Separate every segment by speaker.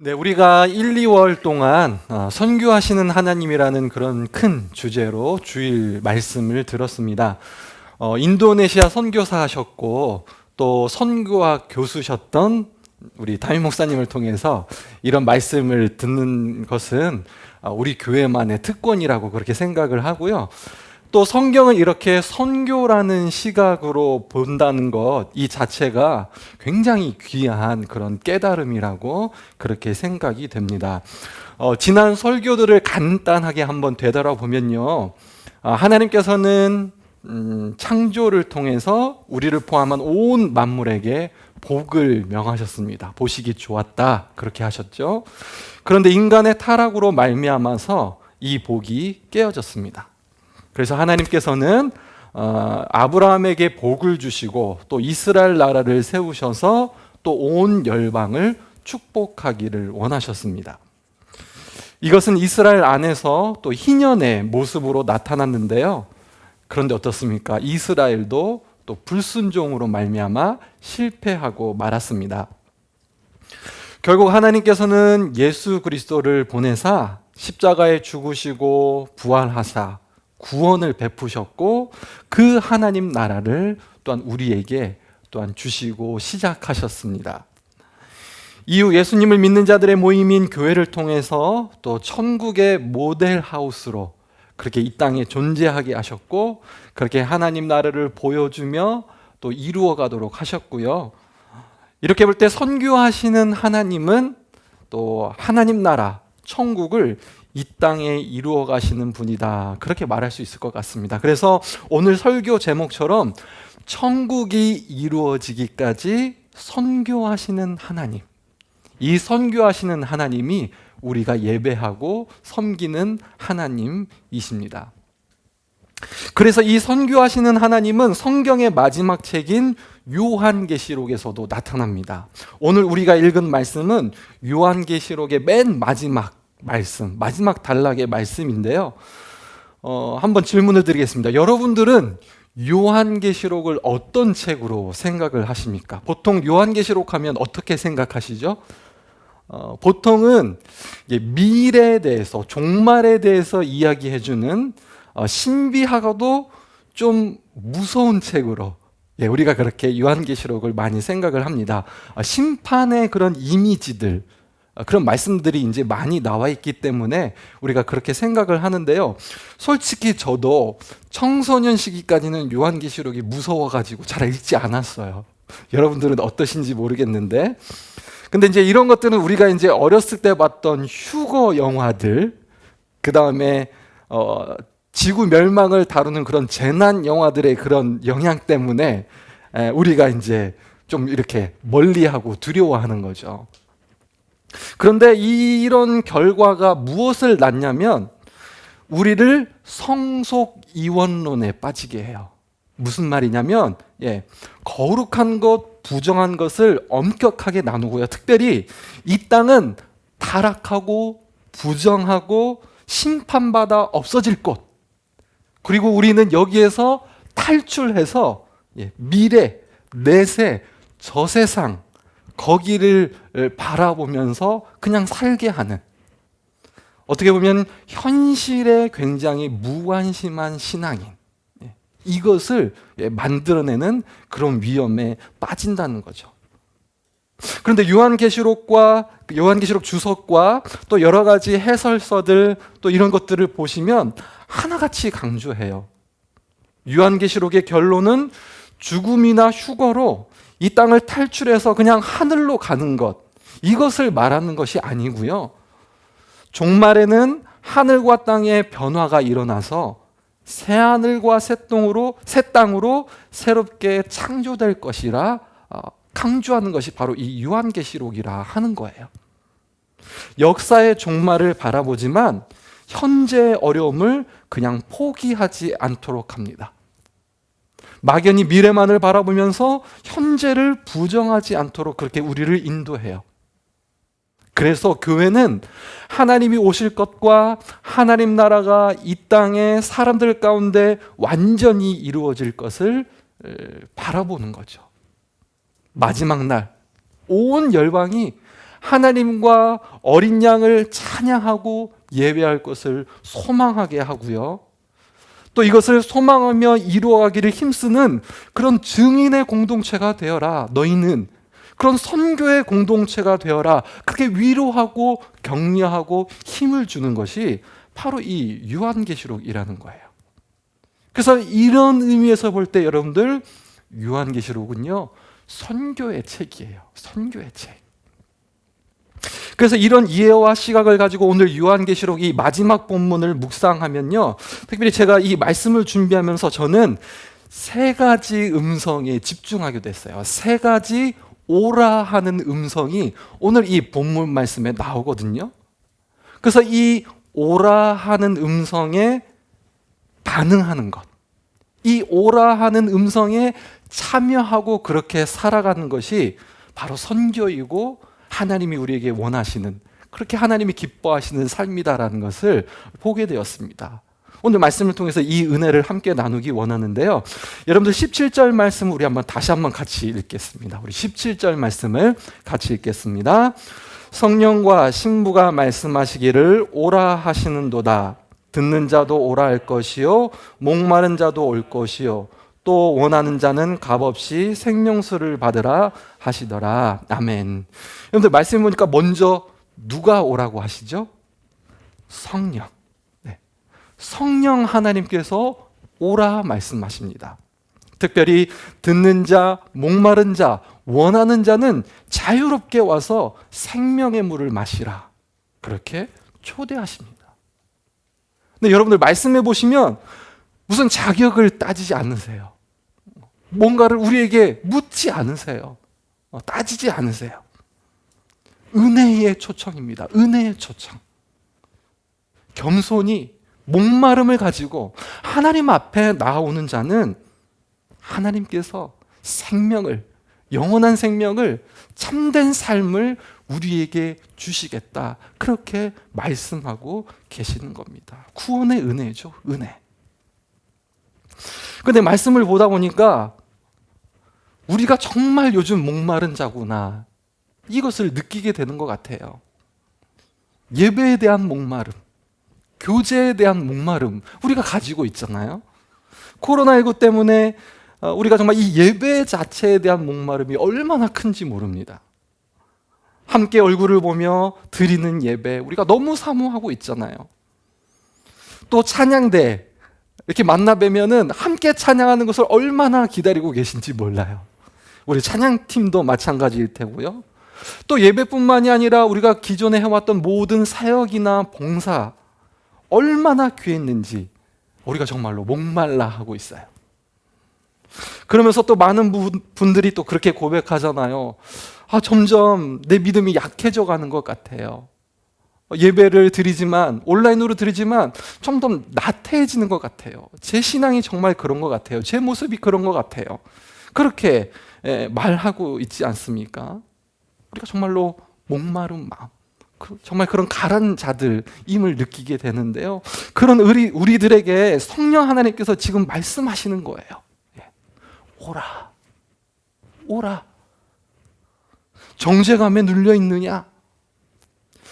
Speaker 1: 네, 우리가 1, 2월 동안 선교하시는 하나님이라는 그런 큰 주제로 주일 말씀을 들었습니다. 인도네시아 선교사 하셨고 또 선교학 교수셨던 우리 담임 목사님을 통해서 이런 말씀을 듣는 것은 우리 교회만의 특권이라고 그렇게 생각을 하고요. 또 성경을 이렇게 선교라는 시각으로 본다는 것 이 자체가 굉장히 귀한 그런 깨달음이라고 그렇게 생각이 됩니다. 지난 설교들을 간단하게 한번 되돌아보면요. 하나님께서는 창조를 통해서 우리를 포함한 온 만물에게 복을 명하셨습니다. 보시기 좋았다 그렇게 하셨죠. 그런데 인간의 타락으로 말미암아서 이 복이 깨어졌습니다. 그래서 하나님께서는 아브라함에게 복을 주시고 또 이스라엘 나라를 세우셔서 또 온 열방을 축복하기를 원하셨습니다. 이것은 이스라엘 안에서 또 희년의 모습으로 나타났는데요. 그런데 어떻습니까? 이스라엘도 또 불순종으로 말미암아 실패하고 말았습니다. 결국 하나님께서는 예수 그리스도를 보내사 십자가에 죽으시고 부활하사 구원을 베푸셨고 그 하나님 나라를 또한 우리에게 또한 주시고 시작하셨습니다. 이후 예수님을 믿는 자들의 모임인 교회를 통해서 또 천국의 모델 하우스로 그렇게 이 땅에 존재하게 하셨고 그렇게 하나님 나라를 보여주며 또 이루어 가도록 하셨고요. 이렇게 볼 때 선교하시는 하나님은 또 하나님 나라 천국을 이 땅에 이루어 가시는 분이다 그렇게 말할 수 있을 것 같습니다. 그래서 오늘 설교 제목처럼 천국이 이루어지기까지 선교하시는 하나님, 이 선교하시는 하나님이 우리가 예배하고 섬기는 하나님이십니다. 그래서 이 선교하시는 하나님은 성경의 마지막 책인 요한계시록에서도 나타납니다. 오늘 우리가 읽은 말씀은 요한계시록의 맨 마지막 말씀, 마지막 단락의 말씀인데요. 한번 질문을 드리겠습니다. 여러분들은 요한계시록을 어떤 책으로 생각을 하십니까? 보통 요한계시록 하면 어떻게 생각하시죠? 보통은 미래에 대해서, 종말에 대해서 이야기해주는 신비하고도 좀 무서운 책으로 우리가 그렇게 요한계시록을 많이 생각을 합니다. 심판의 그런 이미지들, 그런 말씀들이 이제 많이 나와 있기 때문에 우리가 그렇게 생각을 하는데요. 솔직히 저도 청소년 시기까지는 요한계시록이 무서워가지고 잘 읽지 않았어요. 여러분들은 어떠신지 모르겠는데, 근데 이제 이런 것들은 우리가 이제 어렸을 때 봤던 휴거 영화들, 그 다음에 지구 멸망을 다루는 그런 재난 영화들의 그런 영향 때문에 우리가 이제 좀 이렇게 멀리하고 두려워하는 거죠. 그런데 이런 결과가 무엇을 낳냐면 우리를 성속이원론에 빠지게 해요. 무슨 말이냐면 거룩한 것, 부정한 것을 엄격하게 나누고요. 특별히 이 땅은 타락하고 부정하고 심판받아 없어질 곳, 그리고 우리는 여기에서 탈출해서 미래, 내세, 저세상 거기를 바라보면서 그냥 살게 하는, 어떻게 보면 현실에 굉장히 무관심한 신앙인, 이것을 만들어내는 그런 위험에 빠진다는 거죠. 그런데 요한계시록 주석과 또 여러 가지 해설서들 또 이런 것들을 보시면 하나같이 강조해요. 요한계시록의 결론은 죽음이나 휴거로 이 땅을 탈출해서 그냥 하늘로 가는 것, 이것을 말하는 것이 아니고요. 종말에는 하늘과 땅의 변화가 일어나서 새 하늘과 새 땅으로 새롭게 창조될 것이라 강조하는 것이 바로 이 요한계시록이라 하는 거예요. 역사의 종말을 바라보지만 현재의 어려움을 그냥 포기하지 않도록 합니다. 막연히 미래만을 바라보면서 현재를 부정하지 않도록 그렇게 우리를 인도해요. 그래서 교회는 하나님이 오실 것과 하나님 나라가 이 땅의 사람들 가운데 완전히 이루어질 것을 바라보는 거죠. 마지막 날 온 열방이 하나님과 어린 양을 찬양하고 예배할 것을 소망하게 하고요. 또 이것을 소망하며 이루어가기를 힘쓰는 그런 증인의 공동체가 되어라. 너희는 그런 선교의 공동체가 되어라. 그렇게 위로하고 격려하고 힘을 주는 것이 바로 이 요한계시록이라는 거예요. 그래서 이런 의미에서 볼 때 여러분들 요한계시록은요, 선교의 책이에요. 선교의 책. 그래서 이런 이해와 시각을 가지고 오늘 요한계시록 이 마지막 본문을 묵상하면요, 특별히 제가 이 말씀을 준비하면서 저는 세 가지 음성에 집중하게 됐어요. 세 가지 오라 하는 음성이 오늘 이 본문 말씀에 나오거든요. 그래서 이 오라 하는 음성에 반응하는 것, 이 오라 하는 음성에 참여하고 그렇게 살아가는 것이 바로 선교이고 하나님이 우리에게 원하시는, 그렇게 하나님이 기뻐하시는 삶이다라는 것을 보게 되었습니다. 오늘 말씀을 통해서 이 은혜를 함께 나누기 원하는데요. 여러분들 17절 말씀 우리 다시 한번 같이 읽겠습니다. 우리 17절 말씀을 같이 읽겠습니다. 성령과 신부가 말씀하시기를 오라 하시는도다. 듣는 자도 오라 할 것이요 목마른 자도 올 것이요 또 원하는 자는 값없이 생명수를 받으라 하시더라. 아멘. 여러분들 말씀 보니까 먼저 누가 오라고 하시죠? 성령. 네. 성령 하나님께서 오라 말씀하십니다. 특별히 듣는 자, 목마른 자, 원하는 자는 자유롭게 와서 생명의 물을 마시라. 그렇게 초대하십니다. 근데 여러분들 말씀해 보시면 무슨 자격을 따지지 않으세요. 뭔가를 우리에게 묻지 않으세요. 따지지 않으세요. 은혜의 초청입니다. 은혜의 초청. 겸손히 목마름을 가지고 하나님 앞에 나오는 자는 하나님께서 생명을, 영원한 생명을, 참된 삶을 우리에게 주시겠다. 그렇게 말씀하고 계시는 겁니다. 구원의 은혜죠. 은혜. 그런데 말씀을 보다 보니까 우리가 정말 요즘 목마른 자구나, 이것을 느끼게 되는 것 같아요. 예배에 대한 목마름, 교제에 대한 목마름 우리가 가지고 있잖아요. 코로나19 때문에 우리가 정말 이 예배 자체에 대한 목마름이 얼마나 큰지 모릅니다. 함께 얼굴을 보며 드리는 예배 우리가 너무 사모하고 있잖아요. 또 찬양대 이렇게 만나 뵈면은 함께 찬양하는 것을 얼마나 기다리고 계신지 몰라요. 우리 찬양팀도 마찬가지일 테고요. 또 예배뿐만이 아니라 우리가 기존에 해왔던 모든 사역이나 봉사 얼마나 귀했는지 우리가 정말로 목말라 하고 있어요. 그러면서 또 많은 분들이 또 그렇게 고백하잖아요. 점점 내 믿음이 약해져 가는 것 같아요. 예배를 드리지만, 온라인으로 드리지만 점점 나태해지는 것 같아요. 제 신앙이 정말 그런 것 같아요. 제 모습이 그런 것 같아요. 그렇게 말하고 있지 않습니까? 우리가 정말로 목마른 마음, 정말 그런 가란 자들임을 느끼게 되는데요. 그런 우리들에게 성령 하나님께서 지금 말씀하시는 거예요. 오라, 오라. 정죄감에 눌려 있느냐?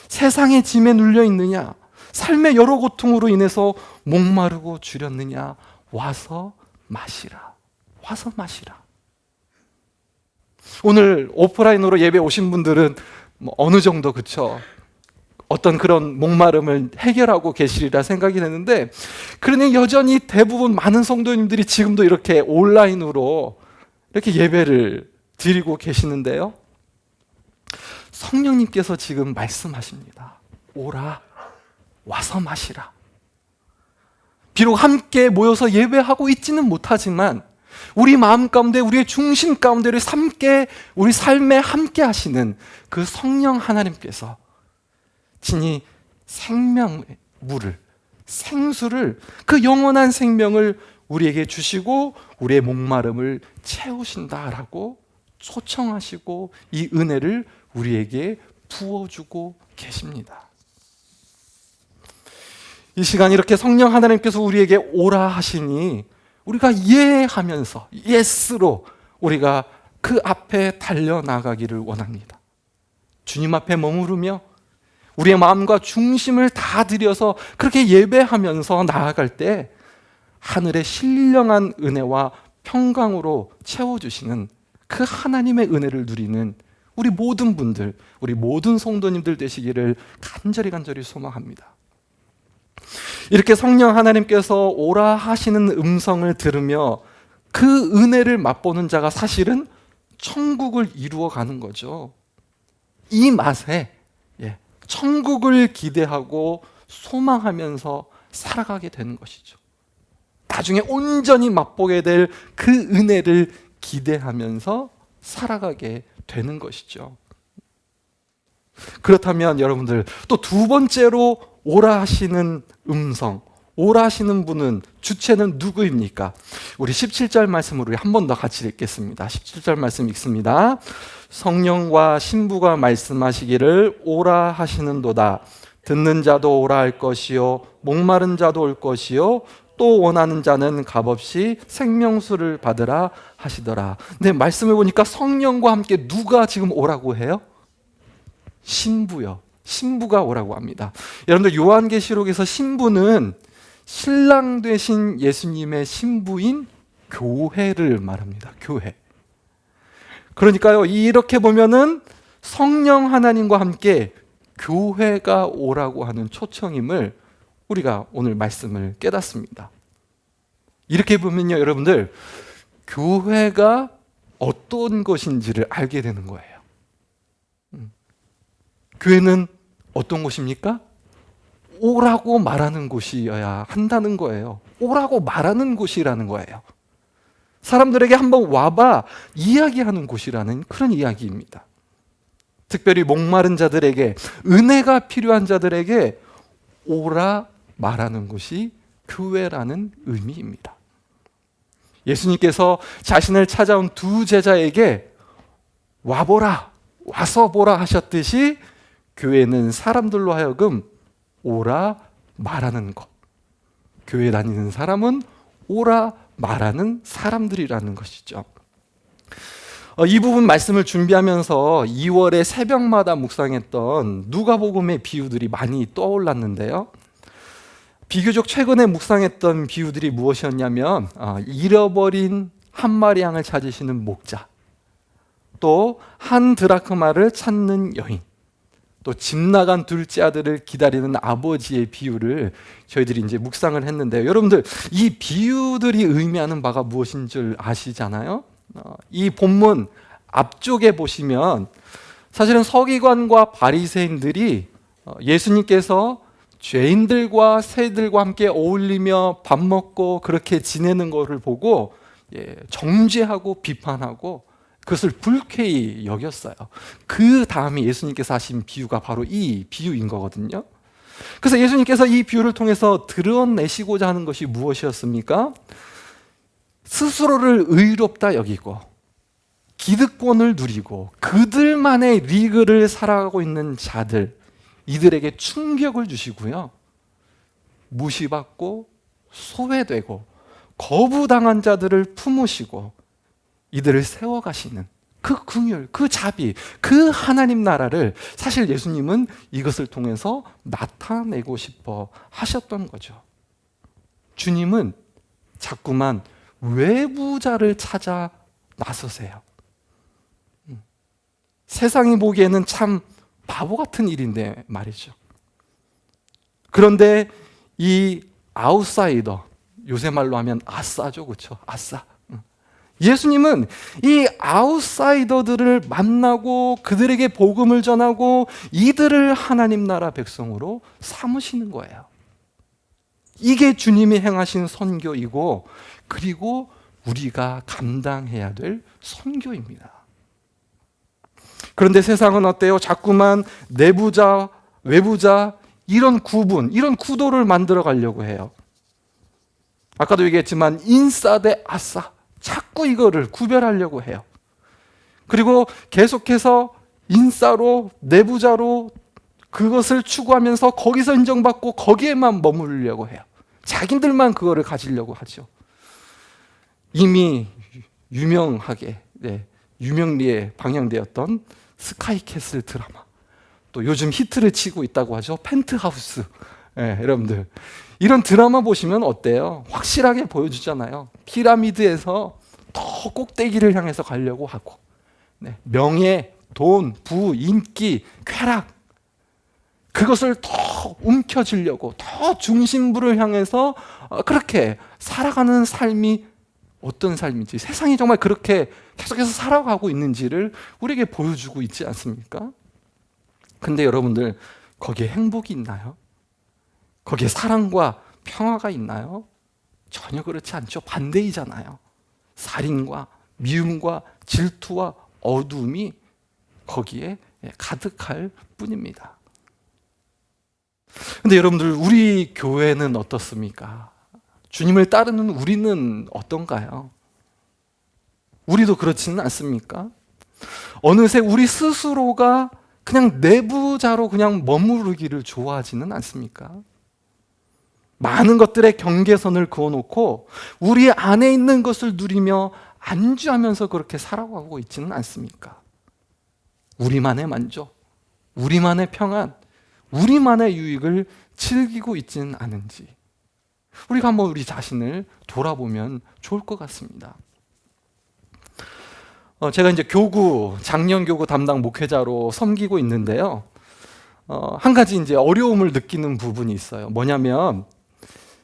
Speaker 1: 세상의 짐에 눌려 있느냐? 삶의 여러 고통으로 인해서 목마르고 주렸느냐? 와서 마시라. 와서 마시라. 오늘 오프라인으로 예배 오신 분들은 어느 정도 그쵸? 어떤 그런 목마름을 해결하고 계시리라 생각이 되는데, 그러니 여전히 대부분 많은 성도님들이 지금도 이렇게 온라인으로 이렇게 예배를 드리고 계시는데요. 성령님께서 지금 말씀하십니다. 오라, 와서 마시라. 비록 함께 모여서 예배하고 있지는 못하지만 우리 마음 가운데, 우리의 중심 가운데를 우리 삶에 함께 하시는 그 성령 하나님께서 친히 생명의 물을, 생수를, 그 영원한 생명을 우리에게 주시고 우리의 목마름을 채우신다라고 초청하시고 이 은혜를 우리에게 부어주고 계십니다. 이 시간 이렇게 성령 하나님께서 우리에게 오라 하시니 우리가 이해하면서 예스로 우리가 그 앞에 달려나가기를 원합니다. 주님 앞에 머무르며 우리의 마음과 중심을 다 들여서 그렇게 예배하면서 나아갈 때 하늘의 신령한 은혜와 평강으로 채워주시는 그 하나님의 은혜를 누리는 우리 모든 분들, 우리 모든 성도님들 되시기를 간절히 소망합니다. 이렇게 성령 하나님께서 오라 하시는 음성을 들으며 그 은혜를 맛보는 자가 사실은 천국을 이루어가는 거죠. 이 맛에 천국을 기대하고 소망하면서 살아가게 되는 것이죠. 나중에 온전히 맛보게 될 그 은혜를 기대하면서 살아가게 되는 것이죠. 그렇다면 여러분들 또 두 번째로 오라 하시는 음성, 오라 하시는 분은 주체는 누구입니까? 우리 17절 말씀을 우리 한 번 더 같이 읽겠습니다. 17절 말씀 읽습니다. 성령과 신부가 말씀하시기를 오라 하시는도다. 듣는 자도 오라 할 것이요 목마른 자도 올 것이요 또 원하는 자는 값없이 생명수를 받으라 하시더라. 네, 말씀을 보니까 성령과 함께 누가 지금 오라고 해요? 신부요. 신부가 오라고 합니다. 여러분들 요한계시록에서 신부는 신랑 되신 예수님의 신부인 교회를 말합니다. 교회. 그러니까요, 이렇게 보면은 성령 하나님과 함께 교회가 오라고 하는 초청임을 우리가 오늘 말씀을 깨닫습니다. 이렇게 보면요, 여러분들 교회가 어떤 것인지를 알게 되는 거예요. 교회는 어떤 곳입니까? 오라고 말하는 곳이어야 한다는 거예요. 오라고 말하는 곳이라는 거예요. 사람들에게 한번 와봐 이야기하는 곳이라는 그런 이야기입니다. 특별히 목마른 자들에게, 은혜가 필요한 자들에게 오라 말하는 곳이 교회라는 의미입니다. 예수님께서 자신을 찾아온 두 제자에게 와보라, 와서 보라 하셨듯이 교회는 사람들로 하여금 오라 말하는 것, 교회 다니는 사람은 오라 말하는 사람들이라는 것이죠. 이 부분 말씀을 준비하면서 2월에 새벽마다 묵상했던 누가복음의 비유들이 많이 떠올랐는데요. 비교적 최근에 묵상했던 비유들이 무엇이었냐면 잃어버린 한 마리 양을 찾으시는 목자, 또 한 드라크마를 찾는 여인, 또 집 나간 둘째 아들을 기다리는 아버지의 비유를 저희들이 이제 묵상을 했는데요. 여러분들 이 비유들이 의미하는 바가 무엇인 줄 아시잖아요. 이 본문 앞쪽에 보시면 사실은 서기관과 바리새인들이 예수님께서 죄인들과 새들과 함께 어울리며 밥 먹고 그렇게 지내는 것을 보고 정죄하고 비판하고 그것을 불쾌히 여겼어요. 그 다음에 예수님께서 하신 비유가 바로 이 비유인 거거든요. 그래서 예수님께서 이 비유를 통해서 드러내시고자 하는 것이 무엇이었습니까? 스스로를 의롭다 여기고 기득권을 누리고 그들만의 리그를 살아가고 있는 자들, 이들에게 충격을 주시고요, 무시받고 소외되고 거부당한 자들을 품으시고 이들을 세워가시는 그 긍휼, 그 자비, 그 하나님 나라를 사실 예수님은 이것을 통해서 나타내고 싶어 하셨던 거죠. 주님은 자꾸만 외부자를 찾아 나서세요. 세상이 보기에는 참 바보 같은 일인데 말이죠. 그런데 이 아웃사이더, 요새 말로 하면 아싸죠, 그렇죠? 아싸. 예수님은 이 아웃사이더들을 만나고 그들에게 복음을 전하고 이들을 하나님 나라 백성으로 삼으시는 거예요. 이게 주님이 행하신 선교이고, 그리고 우리가 감당해야 될 선교입니다. 그런데 세상은 어때요? 자꾸만 내부자, 외부자, 이런 구분, 이런 구도를 만들어 가려고 해요. 아까도 얘기했지만 인싸 대 아싸, 자꾸 이거를 구별하려고 해요. 그리고 계속해서 인싸로, 내부자로 그것을 추구하면서 거기서 인정받고 거기에만 머무르려고 해요. 자기들만 그거를 가지려고 하죠. 이미 유명하게 유명리에 방영되었던 스카이캐슬 드라마, 또 요즘 히트를 치고 있다고 하죠. 펜트하우스. 예, 여러분들 이런 드라마 보시면 어때요? 확실하게 보여주잖아요. 피라미드에서 더 꼭대기를 향해서 가려고 하고, 네, 명예, 돈, 부, 인기, 쾌락, 그것을 더 움켜쥐려고 더 중심부를 향해서 그렇게 살아가는 삶이 어떤 삶인지, 세상이 정말 그렇게 계속해서 살아가고 있는지를 우리에게 보여주고 있지 않습니까? 근데 여러분들, 거기에 행복이 있나요? 거기에 사랑과 평화가 있나요? 전혀 그렇지 않죠. 반대이잖아요. 살인과 미움과 질투와 어두움이 거기에 가득할 뿐입니다. 근데 여러분들, 우리 교회는 어떻습니까? 주님을 따르는 우리는 어떤가요? 우리도 그렇지는 않습니까? 어느새 우리 스스로가 그냥 내부자로 그냥 머무르기를 좋아하지는 않습니까? 많은 것들의 경계선을 그어놓고 우리 안에 있는 것을 누리며 안주하면서 그렇게 살아가고 있지는 않습니까? 우리만의 만족, 우리만의 평안, 우리만의 유익을 즐기고 있지는 않은지, 우리가 한번 우리 자신을 돌아보면 좋을 것 같습니다. 제가 이제 작년 교구 담당 목회자로 섬기고 있는데요. 한 가지 이제 어려움을 느끼는 부분이 있어요. 뭐냐면,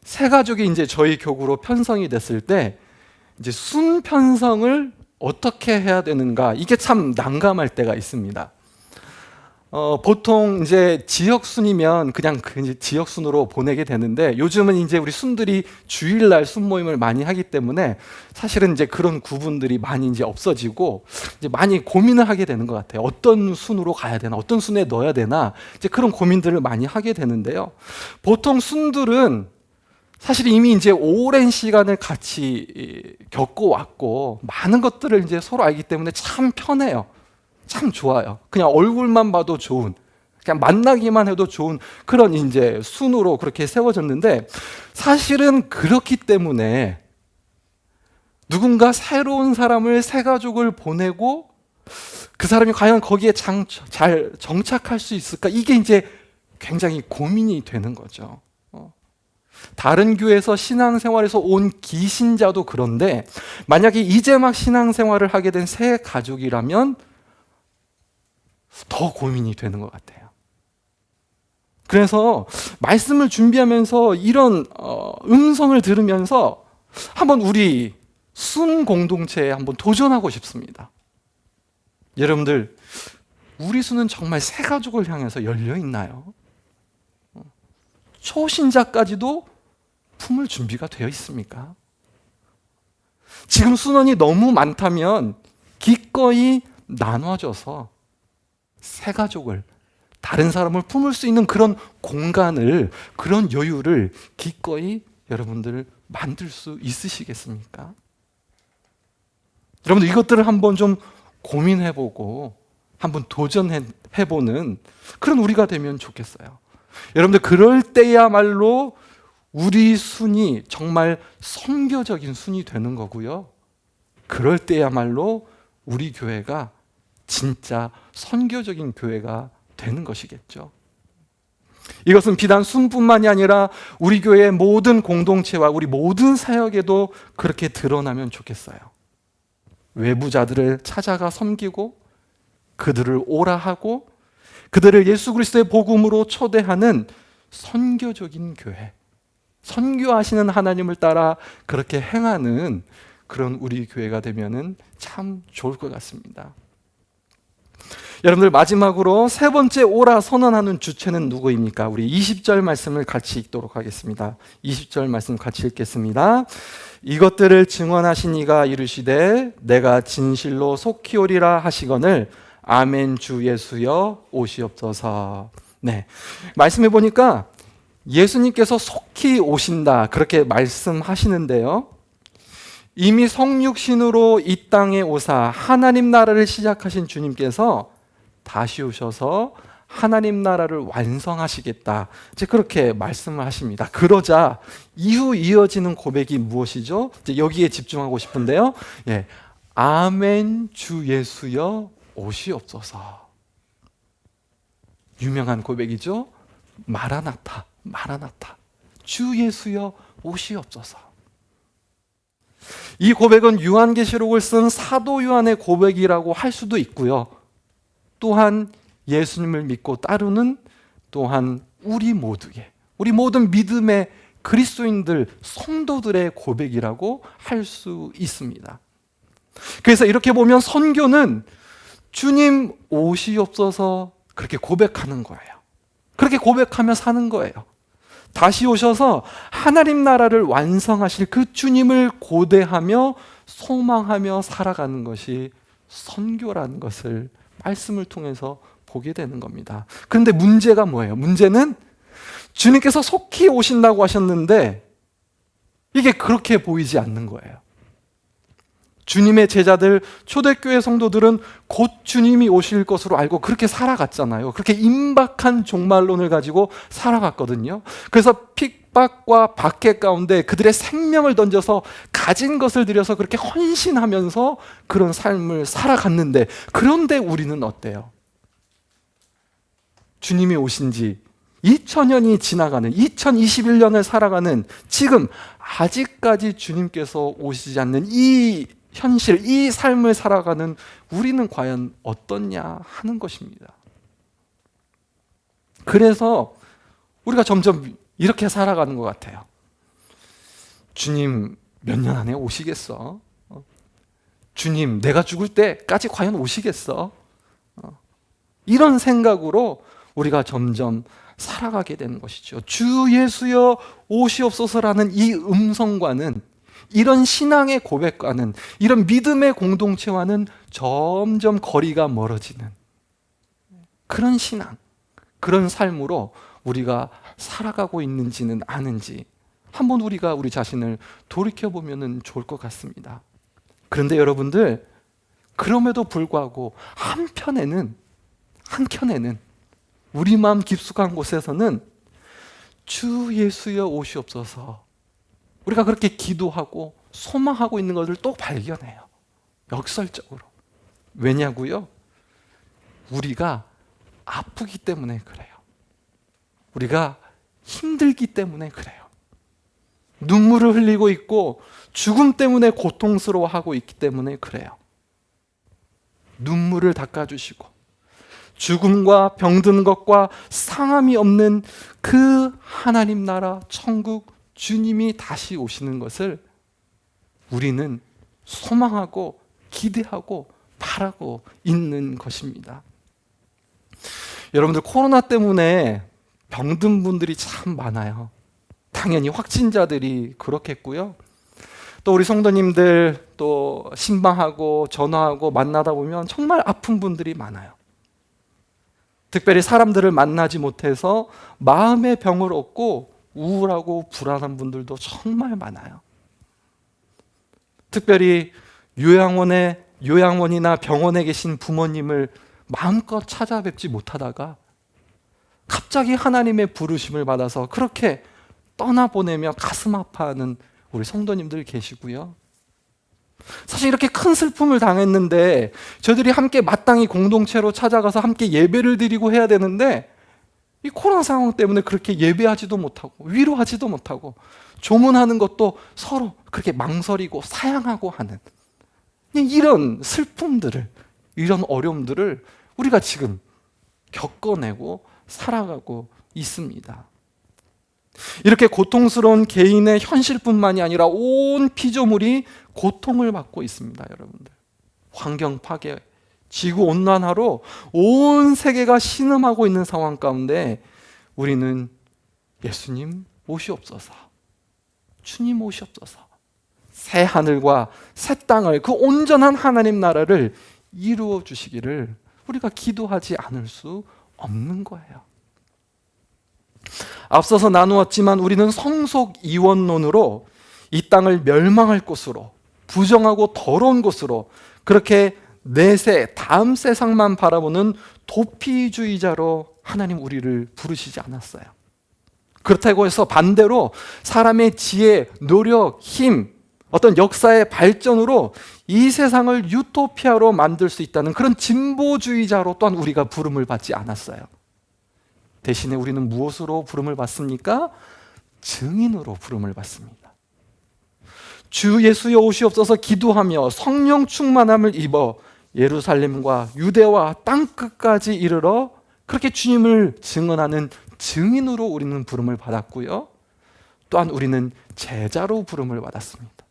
Speaker 1: 새 가족이 이제 저희 교구로 편성이 됐을 때 이제 순 편성을 어떻게 해야 되는가, 이게 참 난감할 때가 있습니다. 보통 이제 지역순이면 그냥 지역순으로 보내게 되는데, 요즘은 이제 우리 순들이 주일날 순모임을 많이 하기 때문에 사실은 이제 그런 구분들이 많이 이제 없어지고 이제 많이 고민을 하게 되는 것 같아요. 어떤 순으로 가야 되나, 어떤 순에 넣어야 되나, 이제 그런 고민들을 많이 하게 되는데요. 보통 순들은 사실 이미 이제 오랜 시간을 같이 겪어왔고 많은 것들을 이제 서로 알기 때문에 참 편해요. 참 좋아요. 그냥 얼굴만 봐도 좋은, 그냥 만나기만 해도 좋은 그런 이제 순으로 그렇게 세워졌는데, 사실은 그렇기 때문에 누군가 새로운 사람을, 새 가족을 보내고 그 사람이 과연 거기에 잘 정착할 수 있을까? 이게 이제 굉장히 고민이 되는 거죠. 다른 교회에서 신앙생활에서 온 기신자도 그런데, 만약에 이제 막 신앙생활을 하게 된 새 가족이라면 더 고민이 되는 것 같아요. 그래서 말씀을 준비하면서 이런 음성을 들으면서 한번 우리 순 공동체에 한번 도전하고 싶습니다. 여러분들, 우리 순은 정말 새 가족을 향해서 열려 있나요? 초신자까지도 품을 준비가 되어 있습니까? 지금 순원이 너무 많다면 기꺼이 나눠져서 새 가족을, 다른 사람을 품을 수 있는 그런 공간을, 그런 여유를 기꺼이 여러분들 만들 수 있으시겠습니까? 여러분들, 이것들을 한번 좀 고민해보고 한번 도전해보는 그런 우리가 되면 좋겠어요. 여러분들, 그럴 때야말로 우리 순이 정말 선교적인 순이 되는 거고요. 그럴 때야말로 우리 교회가 진짜 선교적인 교회가 되는 것이겠죠. 이것은 비단 순뿐만이 아니라 우리 교회의 모든 공동체와 우리 모든 사역에도 그렇게 드러나면 좋겠어요. 외부자들을 찾아가 섬기고 그들을 오라 하고 그들을 예수 그리스도의 복음으로 초대하는 선교적인 교회, 선교하시는 하나님을 따라 그렇게 행하는 그런 우리 교회가 되면은 참 좋을 것 같습니다. 여러분들, 마지막으로 세 번째 오라 선언하는 주체는 누구입니까? 우리 20절 말씀을 같이 읽도록 하겠습니다. 20절 말씀 같이 읽겠습니다. 이것들을 증언하신 이가 이르시되 내가 진실로 속히 오리라 하시거늘 아멘 주 예수여 오시옵소서. 네, 말씀해 보니까 예수님께서 속히 오신다 그렇게 말씀하시는데요, 이미 성육신으로 이 땅에 오사 하나님 나라를 시작하신 주님께서 다시 오셔서 하나님 나라를 완성하시겠다, 이제 그렇게 말씀을 하십니다. 그러자 이후 이어지는 고백이 무엇이죠? 이제 여기에 집중하고 싶은데요, 아멘 주 예수여 오시옵소서. 유명한 고백이죠. 마라나타, 마라나타. 주 예수여 오시옵소서. 이 고백은 요한계시록을 쓴 사도 요한의 고백이라고 할 수도 있고요. 또한 예수님을 믿고 따르는 또한 우리 모두의, 우리 모든 믿음의 그리스도인들, 성도들의 고백이라고 할 수 있습니다. 그래서 이렇게 보면 선교는 주님 오시옵소서 그렇게 고백하는 거예요. 그렇게 고백하며 사는 거예요. 다시 오셔서 하나님 나라를 완성하실 그 주님을 고대하며 소망하며 살아가는 것이 선교라는 것을 말씀을 통해서 보게 되는 겁니다. 그런데 문제가 뭐예요? 문제는 주님께서 속히 오신다고 하셨는데 이게 그렇게 보이지 않는 거예요. 주님의 제자들, 초대교회 성도들은 곧 주님이 오실 것으로 알고 그렇게 살아갔잖아요. 그렇게 임박한 종말론을 가지고 살아갔거든요. 그래서 핍박과 박해 가운데 그들의 생명을 던져서 가진 것을 들여서 그렇게 헌신하면서 그런 삶을 살아갔는데, 그런데 우리는 어때요? 주님이 오신 지 2000년이 지나가는 2021년을 살아가는 지금 아직까지 주님께서 오시지 않는 이 현실, 이 삶을 살아가는 우리는 과연 어떻냐 하는 것입니다. 그래서 우리가 점점 이렇게 살아가는 것 같아요. 주님 몇 년 안에 오시겠어? 주님 내가 죽을 때까지 과연 오시겠어? 이런 생각으로 우리가 점점 살아가게 되는 것이죠. 주 예수여 오시옵소서라는 이 음성과는, 이런 신앙의 고백과는, 이런 믿음의 공동체와는 점점 거리가 멀어지는 그런 신앙, 그런 삶으로 우리가 살아가고 있는지는 아는지 한번 우리가 우리 자신을 돌이켜보면 좋을 것 같습니다. 그런데 여러분들, 그럼에도 불구하고 한켠에는 우리 마음 깊숙한 곳에서는 주 예수여 오시옵소서, 우리가 그렇게 기도하고 소망하고 있는 것을 또 발견해요. 역설적으로. 왜냐고요? 우리가 아프기 때문에 그래요. 우리가 힘들기 때문에 그래요. 눈물을 흘리고 있고 죽음 때문에 고통스러워하고 있기 때문에 그래요. 눈물을 닦아주시고 죽음과 병든 것과 상함이 없는 그 하나님 나라 천국 주님이 다시 오시는 것을 우리는 소망하고 기대하고 바라고 있는 것입니다. 여러분들, 코로나 때문에 병든 분들이 참 많아요. 당연히 확진자들이 그렇겠고요. 또 우리 성도님들 또 신방하고 전화하고 만나다 보면 정말 아픈 분들이 많아요. 특별히 사람들을 만나지 못해서 마음의 병을 얻고 우울하고 불안한 분들도 정말 많아요. 특별히 요양원이나 병원에 계신 부모님을 마음껏 찾아뵙지 못하다가 갑자기 하나님의 부르심을 받아서 그렇게 떠나보내며 가슴 아파하는 우리 성도님들 계시고요. 사실 이렇게 큰 슬픔을 당했는데 저희들이 함께 마땅히 공동체로 찾아가서 함께 예배를 드리고 해야 되는데 이 코로나 상황 때문에 그렇게 예배하지도 못하고 위로하지도 못하고 조문하는 것도 서로 그렇게 망설이고 사양하고 하는 이런 슬픔들을, 이런 어려움들을 우리가 지금 겪어내고 살아가고 있습니다. 이렇게 고통스러운 개인의 현실뿐만이 아니라 온 피조물이 고통을 받고 있습니다, 여러분들. 환경 파괴, 지구 온난화로 온 세계가 신음하고 있는 상황 가운데 우리는 예수님 오시옵소서, 주님 오시옵소서, 새 하늘과 새 땅을, 그 온전한 하나님 나라를 이루어 주시기를 우리가 기도하지 않을 수 없는 거예요. 앞서서 나누었지만 우리는 성속 이원론으로 이 땅을 멸망할 곳으로, 부정하고 더러운 곳으로, 그렇게 내세 다음 세상만 바라보는 도피주의자로 하나님 우리를 부르시지 않았어요. 그렇다고 해서 반대로 사람의 지혜, 노력, 힘, 어떤 역사의 발전으로 이 세상을 유토피아로 만들 수 있다는 그런 진보주의자로 또한 우리가 부름을 받지 않았어요. 대신에 우리는 무엇으로 부름을 받습니까? 증인으로 부름을 받습니다. 주 예수여 오시옵소서 기도하며 성령 충만함을 입어 예루살렘과 유대와 땅끝까지 이르러 그렇게 주님을 증언하는 증인으로 우리는 부름을 받았고요. 또한 우리는 제자로 부름을 받았습니다.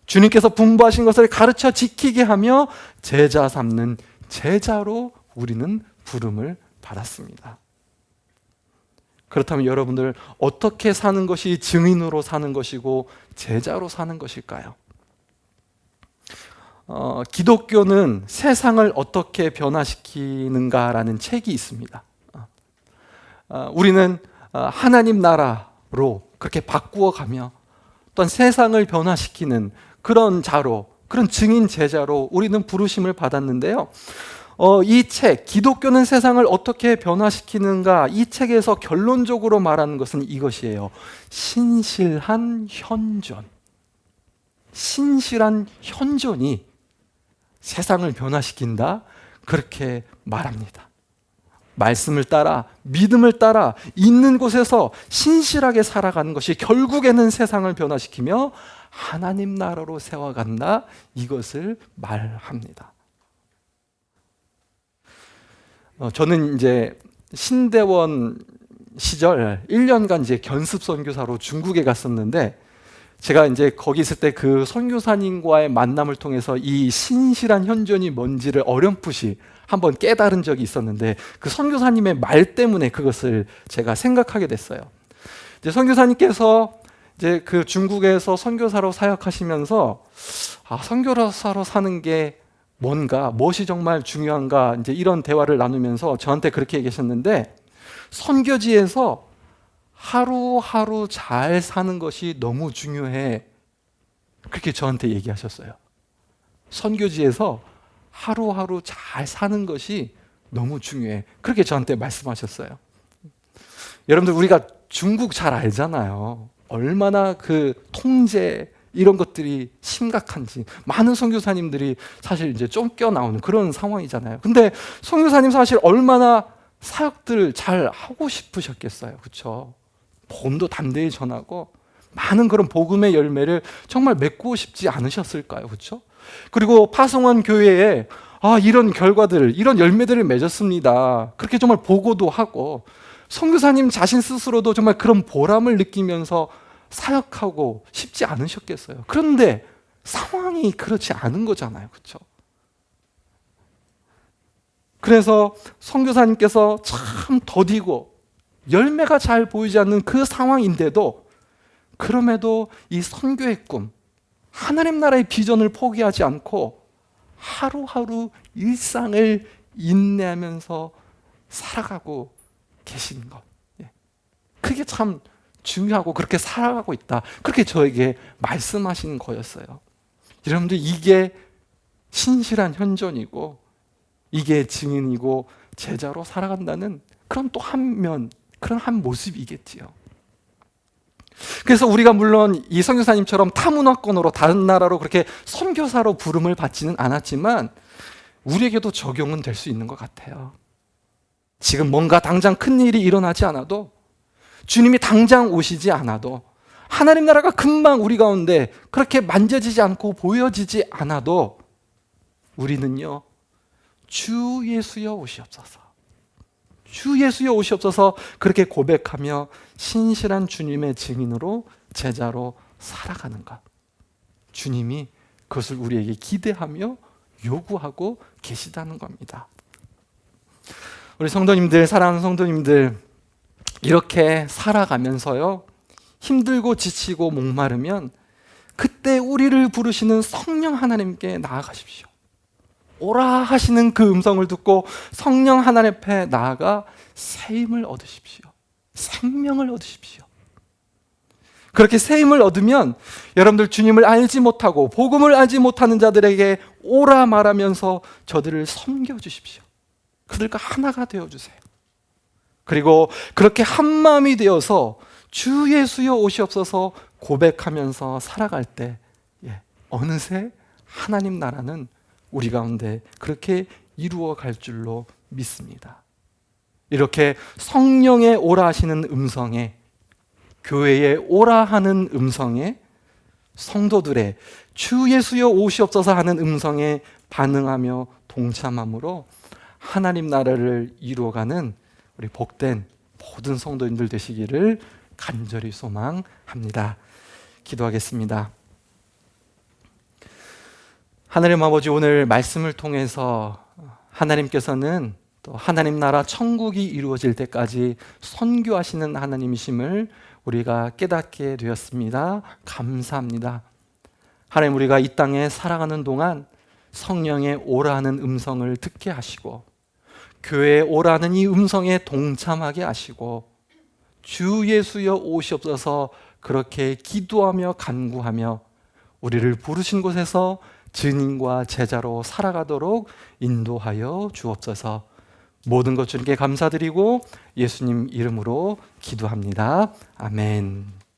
Speaker 1: 주님께서 분부하신 것을 가르쳐 지키게 하며 제자 삼는 제자로 우리는 부름을 받았습니다. 그렇다면 여러분들 어떻게 사는 것이 증인으로 사는 것이고 제자로 사는 것일까요? 기독교는 세상을 어떻게 변화시키는가라는 책이 있습니다. 우리는 하나님 나라로 그렇게 바꾸어 가며 또한 세상을 변화시키는 그런 자로, 그런 증인 제자로 우리는 부르심을 받았는데요. 이 책, 기독교는 세상을 어떻게 변화시키는가, 이 책에서 결론적으로 말하는 것은 이것이에요. 신실한 현존. 신실한 현존이 세상을 변화시킨다, 그렇게 말합니다. 말씀을 따라, 믿음을 따라 있는 곳에서 신실하게 살아가는 것이 결국에는 세상을 변화시키며 하나님 나라로 세워간다, 이것을 말합니다. 저는 이제 신대원 시절 1년간 이제 견습 선교사로 중국에 갔었는데, 제가 이제 거기 있을 때 그 선교사님과의 만남을 통해서 이 신실한 현존이 뭔지를 어렴풋이 한번 깨달은 적이 있었는데, 그 선교사님의 말 때문에 그것을 제가 생각하게 됐어요. 이제 선교사님께서 이제 그 중국에서 선교사로 사역하시면서 선교사로 사는 게 뭔가, 무엇이 정말 중요한가, 이제 이런 대화를 나누면서 저한테 그렇게 얘기하셨는데, 선교지에서 하루하루 잘 사는 것이 너무 중요해, 그렇게 저한테 얘기하셨어요. 선교지에서 하루하루 잘 사는 것이 너무 중요해, 그렇게 저한테 말씀하셨어요. 여러분들, 우리가 중국 잘 알잖아요. 얼마나 그 통제 이런 것들이 심각한지. 많은 선교사님들이 사실 이제 쫓겨나오는 그런 상황이잖아요. 근데 선교사님 사실 얼마나 사역들 잘 하고 싶으셨겠어요. 그렇죠? 복음도 담대히 전하고 많은 그런 복음의 열매를 정말 맺고 싶지 않으셨을까요? 그렇죠? 그리고 파송원 교회에 이런 결과들, 이런 열매들을 맺었습니다, 그렇게 정말 보고도 하고, 선교사님 자신 스스로도 정말 그런 보람을 느끼면서 사역하고 싶지 않으셨겠어요. 그런데 상황이 그렇지 않은 거잖아요. 그렇죠? 그래서 선교사님께서 참 더디고 열매가 잘 보이지 않는 그 상황인데도, 그럼에도 이 선교의 꿈, 하나님 나라의 비전을 포기하지 않고 하루하루 일상을 인내하면서 살아가고 계시는 것, 그게 참 중요하고 그렇게 살아가고 있다, 그렇게 저에게 말씀하신 거였어요. 여러분들, 이게 신실한 현존이고 이게 증인이고 제자로 살아간다는 그런 또 한 면, 그런 한 모습이겠지요. 그래서 우리가 물론 이 선교사님처럼 타문화권으로 다른 나라로 그렇게 선교사로 부름을 받지는 않았지만 우리에게도 적용은 될 수 있는 것 같아요. 지금 뭔가 당장 큰 일이 일어나지 않아도, 주님이 당장 오시지 않아도, 하나님 나라가 금방 우리 가운데 그렇게 만져지지 않고 보여지지 않아도 우리는요, 주 예수여 오시옵소서, 주 예수여 오시옵소서 그렇게 고백하며 신실한 주님의 증인으로 제자로 살아가는 것, 주님이 그것을 우리에게 기대하며 요구하고 계시다는 겁니다. 우리 성도님들, 사랑하는 성도님들, 이렇게 살아가면서요, 힘들고 지치고 목마르면 그때 우리를 부르시는 성령 하나님께 나아가십시오. 오라 하시는 그 음성을 듣고 성령 하나님 앞에 나아가 새 힘을 얻으십시오. 생명을 얻으십시오. 그렇게 새 힘을 얻으면 여러분들, 주님을 알지 못하고 복음을 알지 못하는 자들에게 오라 말하면서 저들을 섬겨주십시오. 그들과 하나가 되어주세요. 그리고 그렇게 한마음이 되어서 주 예수여 오시옵소서 고백하면서 살아갈 때, 어느새 하나님 나라는 우리 가운데 그렇게 이루어 갈 줄로 믿습니다. 이렇게 성령의 오라 하시는 음성에, 교회에 오라 하는 음성에, 성도들의 주 예수여 오시옵소서 하는 음성에 반응하며 동참함으로 하나님 나라를 이루어가는 우리 복된 모든 성도인들 되시기를 간절히 소망합니다. 기도하겠습니다. 하나님 아버지, 오늘 말씀을 통해서 하나님께서는 또 하나님 나라 천국이 이루어질 때까지 선교하시는 하나님이심을 우리가 깨닫게 되었습니다. 감사합니다. 하나님, 우리가 이 땅에 살아가는 동안 성령의 오라는 음성을 듣게 하시고 교회에 오라는 이 음성에 동참하게 하시고 주 예수여 오시옵소서 그렇게 기도하며 간구하며 우리를 부르신 곳에서 증인과 제자로 살아가도록 인도하여 주옵소서. 모든 것 주님께 감사드리고 예수님 이름으로 기도합니다. 아멘.